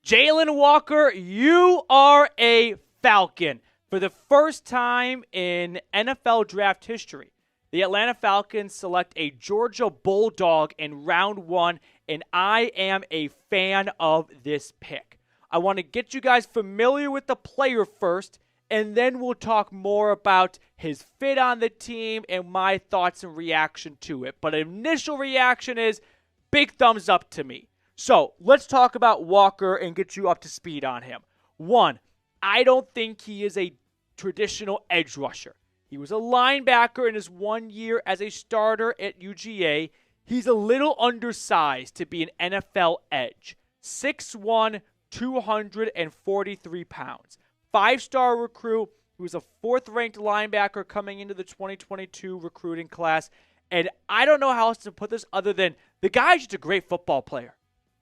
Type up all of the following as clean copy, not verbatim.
Jalon Walker, you are a Falcon. For the first time in NFL draft history, the Atlanta Falcons select a Georgia Bulldog in round 1, and I am a fan of this pick. I want to get you guys familiar with the player first, and then we'll talk more about his fit on the team and my thoughts and reaction to it. But initial reaction is big thumbs up to me. So let's talk about Walker and get you up to speed on him. 1, I don't think he is a traditional edge rusher. He was a linebacker in his 1 year as a starter at UGA. He's a little undersized to be an NFL edge. 6'1", 243 pounds. 5-star recruit. He was a 4th-ranked linebacker coming into the 2022 recruiting class. And I don't know how else to put this other than the guy's just a great football player.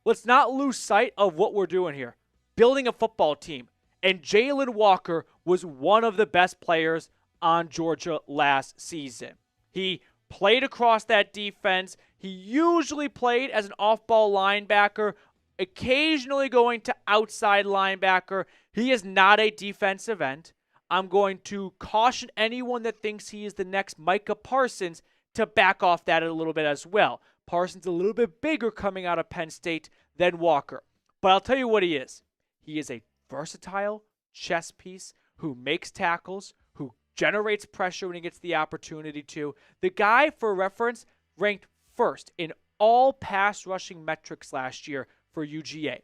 Let's not lose sight of what we're doing here. Building a football team. And Jalon Walker was one of the best players on Georgia last season. He played across that defense. He usually played as an off-ball linebacker, occasionally going to outside linebacker. He is not a defensive end. I'm going to caution anyone that thinks he is the next Micah Parsons to back off that a little bit as well. Parsons a little bit bigger coming out of Penn State than Walker. But I'll tell you what he is. He is a versatile chess piece who makes tackles, who generates pressure when he gets the opportunity to. The guy, for reference, ranked 1st in all pass rushing metrics last year for UGA.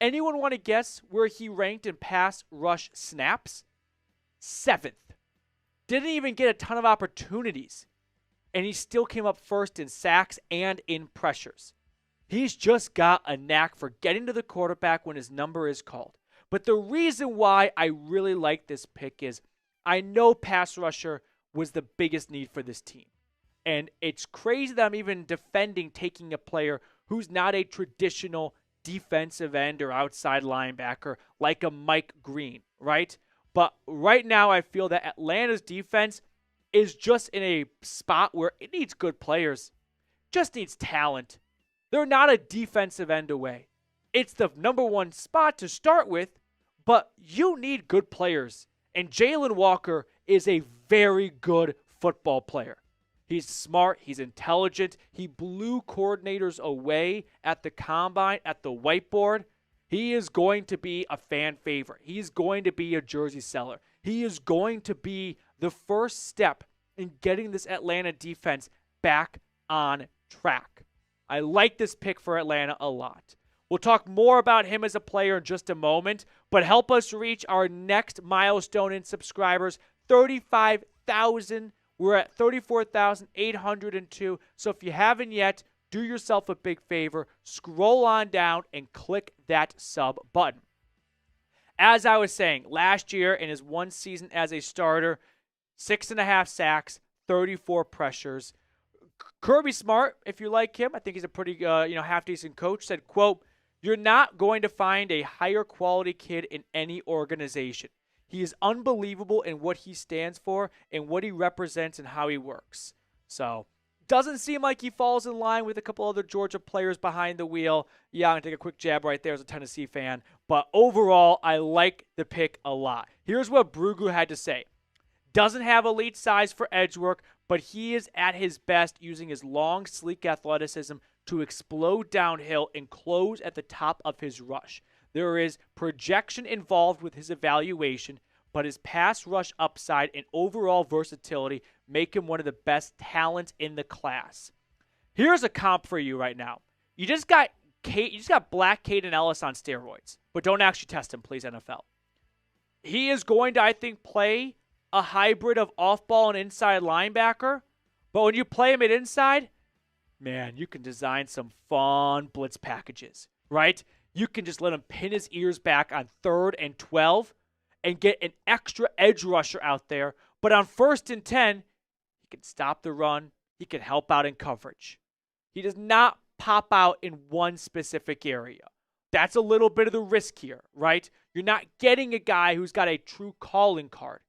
Anyone want to guess where he ranked in pass rush snaps? 7th. Didn't even get a ton of opportunities. And he still came up 1st in sacks and in pressures. He's just got a knack for getting to the quarterback when his number is called. But the reason why I really like this pick is I know pass rusher was the biggest need for this team. And it's crazy that I'm even defending taking a player who's not a traditional defensive end or outside linebacker like a Mike Green, right? But right now I feel that Atlanta's defense is just in a spot where it needs good players, just needs talent. They're not a defensive end away. It's the number 1 spot to start with, but you need good players. And Jalon Walker is a very good football player. He's smart. He's intelligent. He blew coordinators away at the combine, at the whiteboard. He is going to be a fan favorite. He's going to be a jersey seller. He is going to be the first step in getting this Atlanta defense back on track. I like this pick for Atlanta a lot. We'll talk more about him as a player in just a moment, but help us reach our next milestone in subscribers, 35,000. We're at 34,802. So if you haven't yet, do yourself a big favor. Scroll on down and click that sub button. As I was saying, last year in his 1 season as a starter, 6.5 sacks, 34 pressures. Kirby Smart, if you like him, I think he's a pretty half-decent coach, said, quote, "You're not going to find a higher quality kid in any organization. He is unbelievable in what he stands for and what he represents and how he works." So, doesn't seem like he falls in line with a couple other Georgia players behind the wheel. Yeah, I'm going to take a quick jab right there as a Tennessee fan. But overall, I like the pick a lot. Here's what Brugu had to say. Doesn't have elite size for edge work, but he is at his best using his long, sleek athleticism to explode downhill and close at the top of his rush. There is projection involved with his evaluation, but his pass rush upside and overall versatility make him one of the best talents in the class. Here's a comp for you right now. You just got Black Caden Ellis on steroids, but don't actually test him, please, NFL. He is going to, I think, play a hybrid of off-ball and inside linebacker, but when you play him at inside, man, you can design some fun blitz packages, right? You can just let him pin his ears back on 3rd and 12 and get an extra edge rusher out there, but on 1st and 10, he can stop the run, he can help out in coverage. He does not pop out in one specific area. That's a little bit of the risk here, right? You're not getting a guy who's got a true calling card.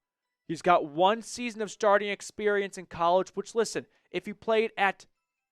He's got 1 season of starting experience in college, which, listen, if he played at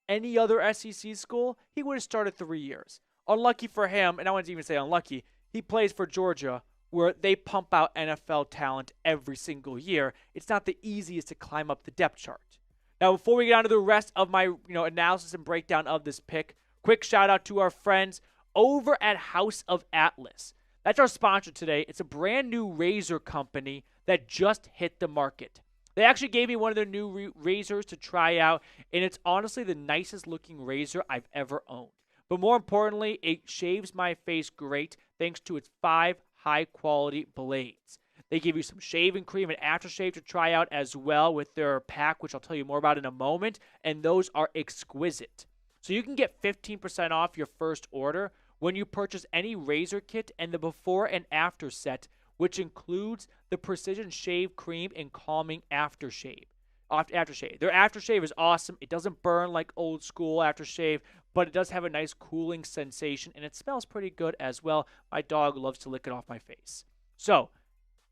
any other SEC school, he would have started 3 years. unlucky for him, and I wouldn't even say unlucky, he plays for Georgia, where they pump out NFL talent every single year. It's not the easiest to climb up the depth chart. Now, before we get on to the rest of my analysis and breakdown of this pick, quick shout out to our friends over at House of Atlas. That's our sponsor today. It's a brand new razor company that just hit the market. They actually gave me one of their new razors to try out, and it's honestly the nicest looking razor I've ever owned. But more importantly, it shaves my face great thanks to its 5 high-quality blades. They give you some shaving cream and aftershave to try out as well with their pack, which I'll tell you more about in a moment, and those are exquisite. So you can get 15% off your first order when you purchase any razor kit and the before and after set, which includes the precision shave cream and calming aftershave. Their aftershave is awesome. It doesn't burn like old school aftershave, but it does have a nice cooling sensation, and it smells pretty good as well. My dog loves to lick it off my face. So,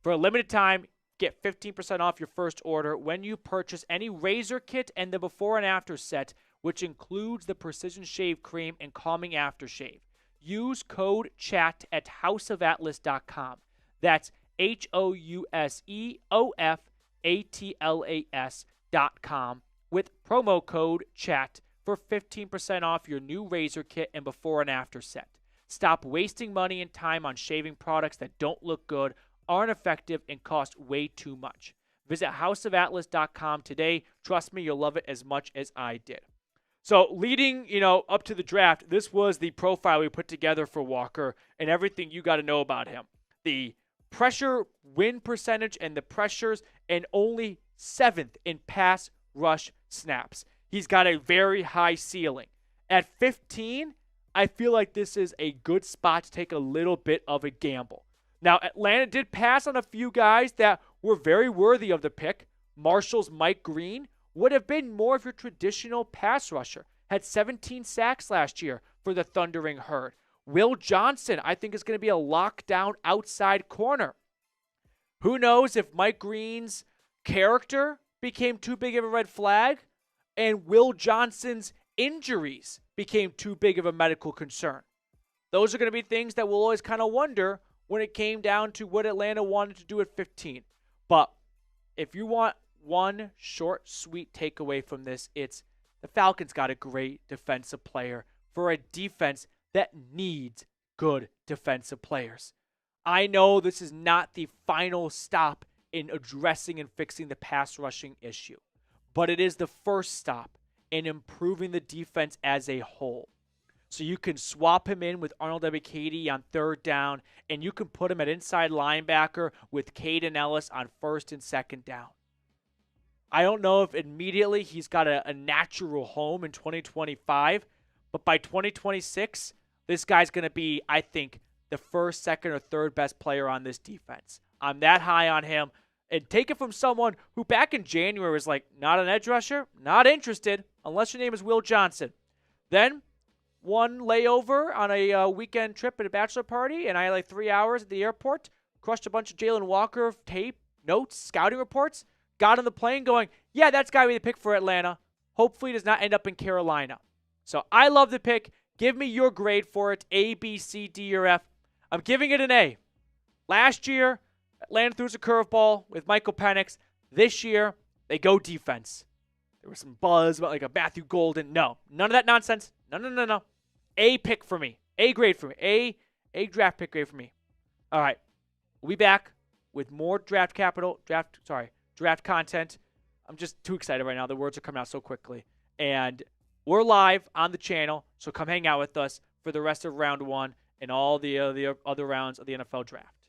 for a limited time, get 15% off your first order when you purchase any razor kit and the before and after set, which includes the precision shave cream and calming aftershave. Use code CHAT at houseofatlas.com. That's HOUSEOFATLAS.com with promo code CHAT for 15% off your new razor kit and before and after set. Stop wasting money and time on shaving products that don't look good, aren't effective, and cost way too much. Visit houseofatlas.com today. Trust me, you'll love it as much as I did. So leading, up to the draft, this was the profile we put together for Walker and everything you got to know about him. The pressure win percentage and the pressures, and only 7th in pass rush snaps. He's got a very high ceiling. At 15, I feel like this is a good spot to take a little bit of a gamble. Now, Atlanta did pass on a few guys that were very worthy of the pick. Marshall's Mike Green would have been more of your traditional pass rusher. Had 17 sacks last year for the Thundering Herd. Will Johnson, I think, is going to be a lockdown outside corner. Who knows if Mike Green's character became too big of a red flag and Will Johnson's injuries became too big of a medical concern. Those are going to be things that we'll always kind of wonder when it came down to what Atlanta wanted to do at 15. But if you want one short, sweet takeaway from this, it's the Falcons got a great defensive player for a defense that needs good defensive players. I know this is not the final stop in addressing and fixing the pass rushing issue, but it is the first stop in improving the defense as a whole. So you can swap him in with Arnold Ebiketie on 3rd down, and you can put him at inside linebacker with Caden Ellis on 1st and 2nd down. I don't know if immediately he's got a natural home in 2025, but by 2026, this guy's going to be, I think, the 1st, 2nd, or 3rd best player on this defense. I'm that high on him. And take it from someone who back in January was like, not an edge rusher, not interested, unless your name is Will Johnson. Then one layover on a weekend trip at a bachelor party, and I had like 3 hours at the airport, crushed a bunch of Jalon Walker tape, notes, scouting reports, got on the plane going, yeah, that's got to be the pick for Atlanta. Hopefully it does not end up in Carolina. So I love the pick. Give me your grade for it, A, B, C, D, or F. I'm giving it an A. Last year, Atlanta threw us a curveball with Michael Penix. This year, they go defense. There was some buzz about like a Matthew Golden. No, none of that nonsense. No. A pick for me. A grade for me. A draft pick grade for me. All right. We'll be back with more draft content. I'm just too excited right now. The words are coming out so quickly. And we're live on the channel, so come hang out with us for the rest of round 1 and all the other rounds of the NFL draft.